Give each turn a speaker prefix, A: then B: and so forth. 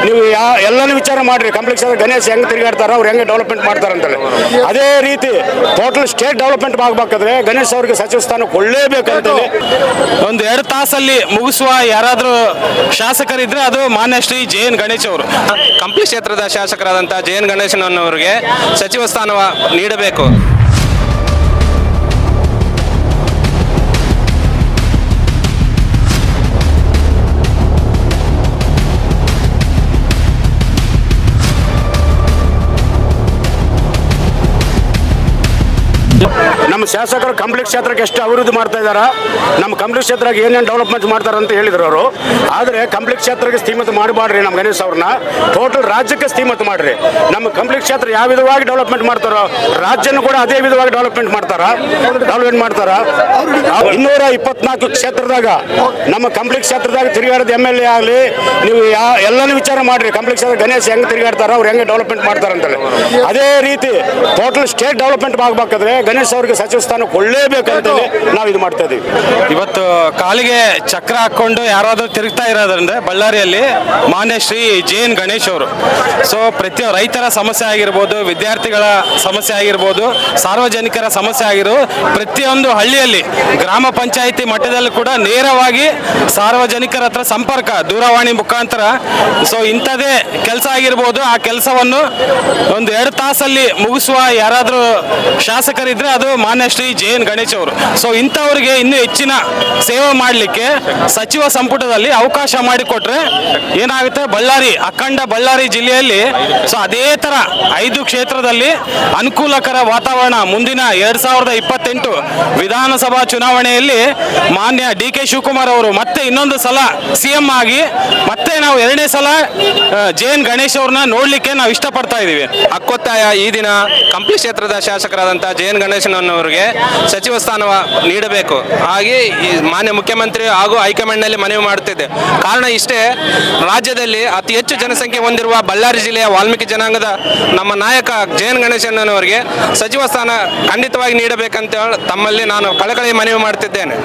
A: ನೀವು ಎಲ್ಲನೂ ವಿಚಾರ ಮಾಡಿರಿ. ಕಂಪ್ಲೆಕ್ಸ್ ಗಣೇಶ್ ಹೆಂಗೆ ತಿರುಗಾಡ್ತಾರ, ಅವ್ರು ಹೆಂಗೆ ಡೆವಲಪ್ಮೆಂಟ್ ಮಾಡ್ತಾರಂತೇಳಿ ಅದೇ ರೀತಿ ಟೋಟಲ್ ಸ್ಟೇಟ್ ಡೆವಲಪ್ಮೆಂಟ್ ಆಗಬೇಕಾದ್ರೆ ಗಣೇಶ್ ಅವ್ರಿಗೆ ಸಚಿವ ಸ್ಥಾನ ಕೊಳ್ಳೇಬೇಕಂತೇಳಿ
B: ಒಂದು 2 ತಾಸಲ್ಲಿ ಮುಗಿಸುವ ಯಾರಾದರೂ ಶಾಸಕರಿದ್ರೆ ಅದು ಮಾನ್ಯ ಶ್ರೀ ಜೆ.ಎನ್. ಗಣೇಶ್ ಅವರು.
C: ಕಂಪ್ಲಿ ಕ್ಷೇತ್ರದ ಶಾಸಕರಾದಂಥ ಜೆ.ಎನ್. ಗಣೇಶನವರಿಗೆ ಸಚಿವ ಸ್ಥಾನ ನೀಡಬೇಕು.
A: ನಮ್ಮ ಶಾಸಕರು ಕಂಪ್ಲೆಕ್ಸ್ ಕ್ಷೇತ್ರಕ್ಕೆ ಎಷ್ಟು ಅಭಿವೃದ್ಧಿ ಮಾಡ್ತಾ ಇದ್ದಾರೆ, ನಮ್ಮ ಕಂಪ್ಲೆಕ್ಸ್ ಕ್ಷೇತ್ರಕ್ಕೆ ಏನೇನು ಡೆವಲಪ್ಮೆಂಟ್ ಮಾಡ್ತಾರೆ ಅಂತ ಹೇಳಿದ್ರು ಅವರು. ಆದರೆ ಕಂಪ್ಲೆಕ್ಸ್ ಕ್ಷೇತ್ರಕ್ಕೆ ಸ್ಥೀಮತ ಮಾಡಬಾಡ್ರಿ ನಮ್ಮ ಗಣೇಶ್ ಅವ್ರನ್ನ, ಟೋಟಲ್ ರಾಜ್ಯಕ್ಕೆ ಸ್ಥೀಮತ ಮಾಡ್ರಿ. ನಮ್ಮ ಕಂಪ್ಲೆಕ್ಸ್ ಕ್ಷೇತ್ರ ಯಾವ ವಿಧವಾಗಿ ಡೆವಲಪ್ಮೆಂಟ್ ಮಾಡ್ತಾರೋ ರಾಜ್ಯನೂ ಕೂಡ ಅದೇ ವಿಧವಾಗಿ ಡೆವಲಪ್ಮೆಂಟ್ ಮಾಡ್ತಾರ. 224 ಕ್ಷೇತ್ರದಾಗ ನಮ್ಮ ಕಂಪ್ಲೆಕ್ಸ್ ಕ್ಷೇತ್ರದಾಗ ತಿರುಗಾಡೋದು MLA ಆಗಲಿ, ನೀವು ಎಲ್ಲನೂ ವಿಚಾರ ಮಾಡಿರಿ. ಕಂಪ್ಲೆಕ್ಸ್ ಗಣೇಶ್ ಹೆಂಗೆ ತಿರುಗಾಡ್ತಾರ, ಅವ್ರು ಹೆಂಗೆ ಡೆವಲಪ್ಮೆಂಟ್ ಮಾಡ್ತಾರಂತೇಳಿ ಅದೇ ರೀತಿ ಟೋಟಲ್ ಸ್ಟೇಟ್ ಡೆವಲಪ್ಮೆಂಟ್ ಆಗಬೇಕಾದ್ರೆ ಗಣೇಶ್ ಅವ್ರಿಗೆ ಸಚಿವ ಸ್ಥಾನ ಕೊಳ್ಳೇಬೇಕಂತೇಳಿ ನಾವು ಇದು ಮಾಡ್ತಾ ಇದೀವಿ.
B: ಇವತ್ತು ಕಾಲಿಗೆ ಚಕ್ರ ಹಾಕೊಂಡು ಯಾರಾದರೂ ತಿರುಗ್ತಾ ಇರೋದ್ರಿಂದ ಬಳ್ಳಾರಿಯಲ್ಲಿ ಮಾನ್ಯ ಶ್ರೀ ಜೆ.ಎನ್. ಗಣೇಶ್ ಅವರು. ಸೊ ರೈತರ ಸಮಸ್ಯೆ ಆಗಿರ್ಬೋದು, ವಿದ್ಯಾರ್ಥಿಗಳ ಸಮಸ್ಯೆ ಆಗಿರ್ಬೋದು, ಸಾರ್ವಜನಿಕರ ಸಮಸ್ಯೆ ಆಗಿರ್ಬೋದು, ಪ್ರತಿಯೊಂದು ಹಳ್ಳಿಯಲ್ಲಿ ಗ್ರಾಮ ಪಂಚಾಯಿತಿ ಮಟ್ಟದಲ್ಲಿ ಕೂಡ ನೇರವಾಗಿ ಸಾರ್ವಜನಿಕರ ಹತ್ರ ಸಂಪರ್ಕ ದೂರವಾಣಿ ಮುಖಾಂತರ. ಸೊ ಇಂಥದೇ ಕೆಲಸ ಆಗಿರ್ಬೋದು, ಆ ಕೆಲಸವನ್ನು ಒಂದು 2 ತಾಸಲ್ಲಿ ಮುಗಿಸುವ ಯಾರಾದರೂ ಶಾಸಕರಿದ್ರೆ ಅದು ಮಾನ್ಯ ಶ್ರೀ ಜೆ.ಎನ್. ಗಣೇಶ್ ಅವರು. ಸೊ ಇಂಥವ್ರಿಗೆ ಇನ್ನೂ ಹೆಚ್ಚಿನ ಸೇವೆ ಮಾಡಲಿಕ್ಕೆ ಸಚಿವ ಸಂಪುಟದಲ್ಲಿ ಅವಕಾಶ ಮಾಡಿಕೊಟ್ರೆ ಏನಾಗುತ್ತೆ, ಅಖಂಡ ಬಳ್ಳಾರಿ ಜಿಲ್ಲೆಯಲ್ಲಿ ಸೊ ಅದೇ ಥರ 5 ಕ್ಷೇತ್ರದಲ್ಲಿ ಅನುಕೂಲಕರ ವಾತಾವರಣ ಮುಂದಿನ 2028 ವಿಧಾನಸಭಾ ಚುನಾವಣೆಯಲ್ಲಿ ಮಾನ್ಯ ಡಿ.ಕೆ. ಶಿವಕುಮಾರ್ ಅವರು ಮತ್ತೆ ಇನ್ನೊಂದು ಸಲ CM ಆಗಿ ಮತ್ತೆ ನಾವು 2ನೇ ಸಲ ಜೆ.ಎನ್. ಗಣೇಶ್ ಅವ್ರನ್ನ ನೋಡ್ಲಿಕ್ಕೆ ನಾವು ಇಷ್ಟಪಡ್ತಾ ಇದೀವಿ.
C: ಹಕ್ಕೊತ್ತಾಯ ಈ ದಿನ ಕಂಪ್ಲಿ ಕ್ಷೇತ್ರದ ಶಾಸಕರಾದಂಥ ಜೆ.ಎನ್. ಗಣೇಶನವರಿಗೆ ಸಚಿವ ಸ್ಥಾನ ನೀಡಬೇಕು. ಹಾಗೆ ಈ ಮಾನ್ಯ ಮುಖ್ಯಮಂತ್ರಿ ಹಾಗೂ ಹೈಕಮಾಂಡ್ನಲ್ಲಿ ಮನವಿ ಮಾಡುತ್ತಿದೆ. ಕಾರಣ ಇಷ್ಟೇ, ರಾಜ್ಯದಲ್ಲಿ ಅತಿ ಹೆಚ್ಚು ಜನಸಂಖ್ಯೆ ಹೊಂದಿರುವ ಬಳ್ಳಾರಿ ಜಿಲ್ಲೆಯ ವಾಲ್ಮೀಕಿ ಜನಾಂಗದ ನಮ್ಮ ನಾಯಕ ಜೆ.ಎನ್. ಗಣೇಶನವರಿಗೆ ಸಚಿವ ಸ್ಥಾನ ಖಂಡಿತವಾಗಿ ನೀಡಬೇಕಂತ ತಮ್ಮಲ್ಲಿ ನಾನು ಕಳಕಳಿ ಮನವಿ ಮಾಡುತ್ತಿದ್ದೇನೆ.